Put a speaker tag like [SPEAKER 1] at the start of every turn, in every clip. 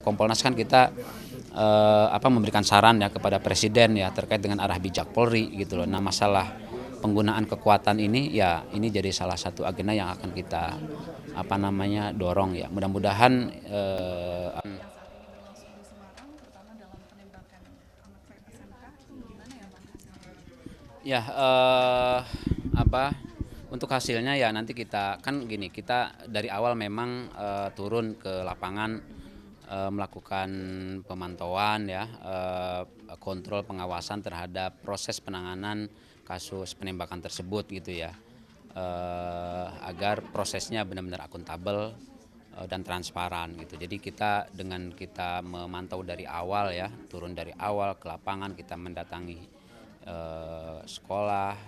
[SPEAKER 1] Kompolnas kan kita memberikan saran ya kepada Presiden ya terkait dengan arah bijak Polri gitu loh. Nah, masalah penggunaan kekuatan ini ya ini jadi salah satu agenda yang akan kita dorong ya. Mudah-mudahan ya untuk hasilnya ya nanti kita kan gini, kita dari awal memang turun ke lapangan melakukan pemantauan ya, kontrol pengawasan terhadap proses penanganan kasus penembakan tersebut gitu ya, agar prosesnya benar-benar akuntabel dan transparan gitu. Jadi kita dengan kita memantau dari awal ya, turun dari awal ke lapangan, kita mendatangi sekolah,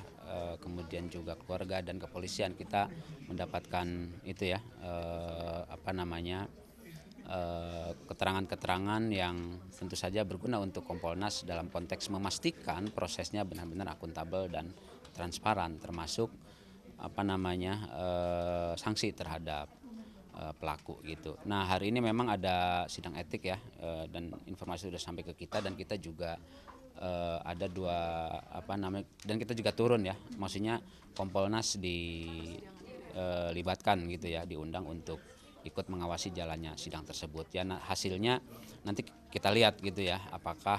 [SPEAKER 1] kemudian juga keluarga dan kepolisian, kita mendapatkan itu ya keterangan-keterangan yang tentu saja berguna untuk Kompolnas dalam konteks memastikan prosesnya benar-benar akuntabel dan transparan, termasuk sanksi terhadap pelaku gitu. Nah, hari ini memang ada sidang etik ya, dan informasi sudah sampai ke kita, dan kita juga ada dan kita juga turun ya, maksudnya Kompolnas dilibatkan gitu ya, diundang untuk ikut mengawasi jalannya sidang tersebut ya. Nah, hasilnya nanti kita lihat gitu ya, apakah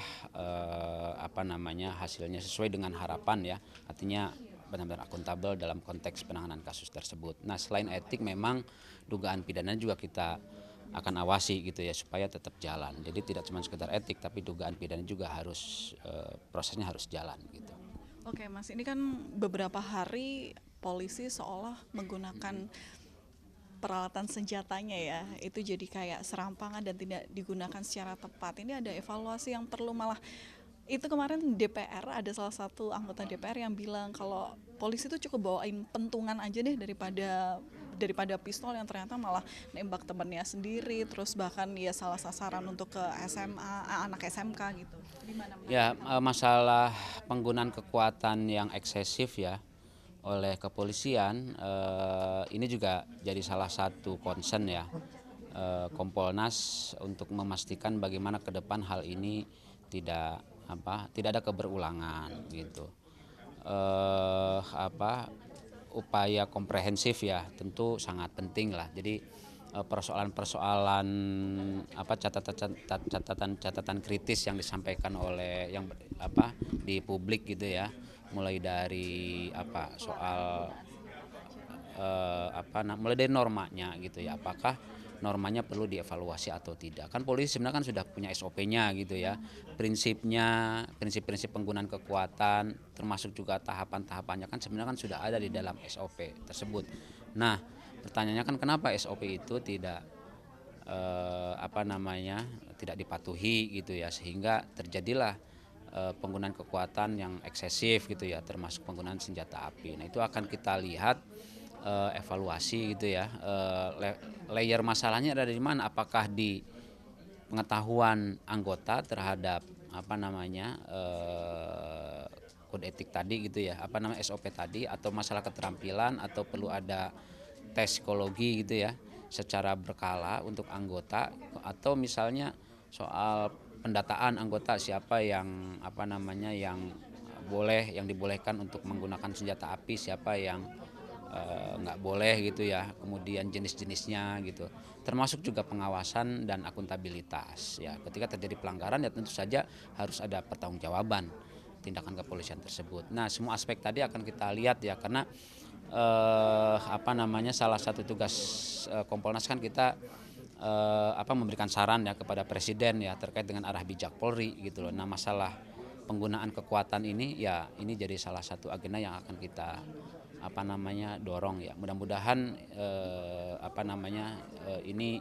[SPEAKER 1] hasilnya sesuai dengan harapan ya, artinya benar-benar akuntabel dalam konteks penanganan kasus tersebut. Nah, selain etik memang dugaan pidana juga kita akan awasi gitu ya, supaya tetap jalan. Jadi tidak cuma sekedar etik, tapi dugaan pidana juga harus prosesnya harus jalan gitu.
[SPEAKER 2] Oke Mas, ini kan beberapa hari polisi seolah menggunakan peralatan senjatanya ya, itu jadi kayak serampangan dan tidak digunakan secara tepat. Ini ada evaluasi yang perlu, malah itu kemarin DPR, ada salah satu anggota DPR yang bilang kalau polisi itu cukup bawain pentungan aja deh daripada pistol yang ternyata malah nembak temannya sendiri, terus bahkan ya salah sasaran untuk ke SMA, anak SMK gitu. Gimana
[SPEAKER 1] Ya, masalah penggunaan kekuatan yang eksesif ya oleh kepolisian, ini juga jadi salah satu concern ya, Kompolnas, untuk memastikan bagaimana ke depan hal ini tidak tidak ada keberulangan gitu. Upaya komprehensif ya tentu sangat penting lah. Jadi persoalan-persoalan catatan kritis yang disampaikan oleh di publik gitu ya, mulai dari mulai dari normanya gitu ya, apakah normanya perlu dievaluasi atau tidak. Kan polisi sebenarnya kan sudah punya SOP-nya gitu ya, prinsip-prinsip penggunaan kekuatan, termasuk juga tahapan-tahapannya kan sebenarnya kan sudah ada di dalam SOP tersebut. Nah, pertanyaannya kan kenapa SOP itu tidak tidak dipatuhi gitu ya, sehingga terjadilah penggunaan kekuatan yang eksesif gitu ya, termasuk penggunaan senjata api. Nah, itu akan kita lihat evaluasi gitu ya, layer masalahnya ada di mana, apakah di pengetahuan anggota terhadap kode etik tadi gitu ya, SOP tadi, atau masalah keterampilan, atau perlu ada tes psikologi gitu ya secara berkala untuk anggota, atau misalnya soal pendataan anggota, siapa yang yang dibolehkan untuk menggunakan senjata api, siapa yang nggak boleh gitu ya, kemudian jenis-jenisnya gitu, termasuk juga pengawasan dan akuntabilitas ya. Ketika terjadi pelanggaran ya tentu saja harus ada pertanggungjawaban tindakan kepolisian tersebut. Nah, semua aspek tadi akan kita lihat ya, karena salah satu tugas Kompolnas kan kita memberikan saran ya kepada Presiden ya terkait dengan arah bijak Polri gitu loh. Nah, masalah penggunaan kekuatan ini ya ini jadi salah satu agenda yang akan kita dorong ya. Mudah-mudahan ini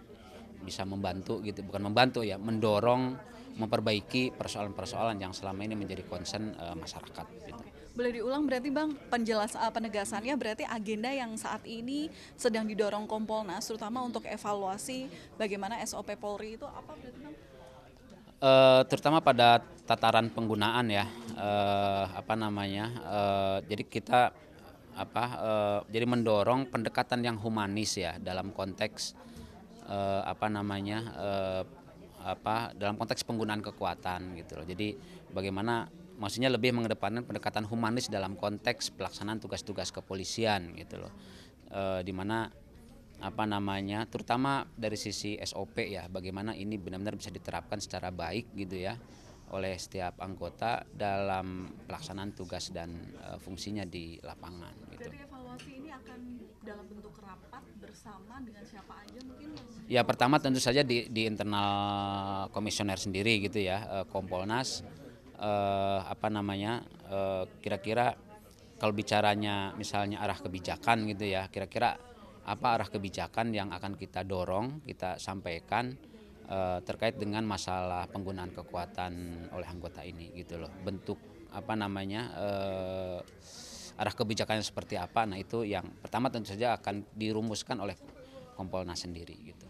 [SPEAKER 1] bisa membantu gitu, bukan membantu ya, mendorong, memperbaiki persoalan-persoalan yang selama ini menjadi concern masyarakat gitu.
[SPEAKER 2] Boleh diulang berarti Bang, penegasannya berarti agenda yang saat ini sedang didorong Kompolnas terutama untuk evaluasi bagaimana SOP Polri itu apa berarti Bang?
[SPEAKER 1] Terutama pada tataran penggunaan ya, jadi kita jadi mendorong pendekatan yang humanis ya dalam konteks dalam konteks penggunaan kekuatan gitu loh. Jadi bagaimana maksudnya lebih mengedepankan pendekatan humanis dalam konteks pelaksanaan tugas-tugas kepolisian gitu loh. Di mana terutama dari sisi SOP ya, bagaimana ini benar-benar bisa diterapkan secara baik gitu ya oleh setiap anggota dalam pelaksanaan tugas dan fungsinya di lapangan gitu.
[SPEAKER 2] Jadi evaluasi ini akan dalam bentuk rapat bersama dengan siapa aja mungkin?
[SPEAKER 1] Ya pertama tentu saja di internal komisioner sendiri gitu ya, Kompolnas, kira-kira kalau bicaranya misalnya arah kebijakan gitu ya, kira-kira apa arah kebijakan yang akan kita dorong, kita sampaikan terkait dengan masalah penggunaan kekuatan oleh anggota ini gitu loh. Bentuk arah kebijakannya seperti apa, nah itu yang pertama tentu saja akan dirumuskan oleh Kompolnas sendiri gitu.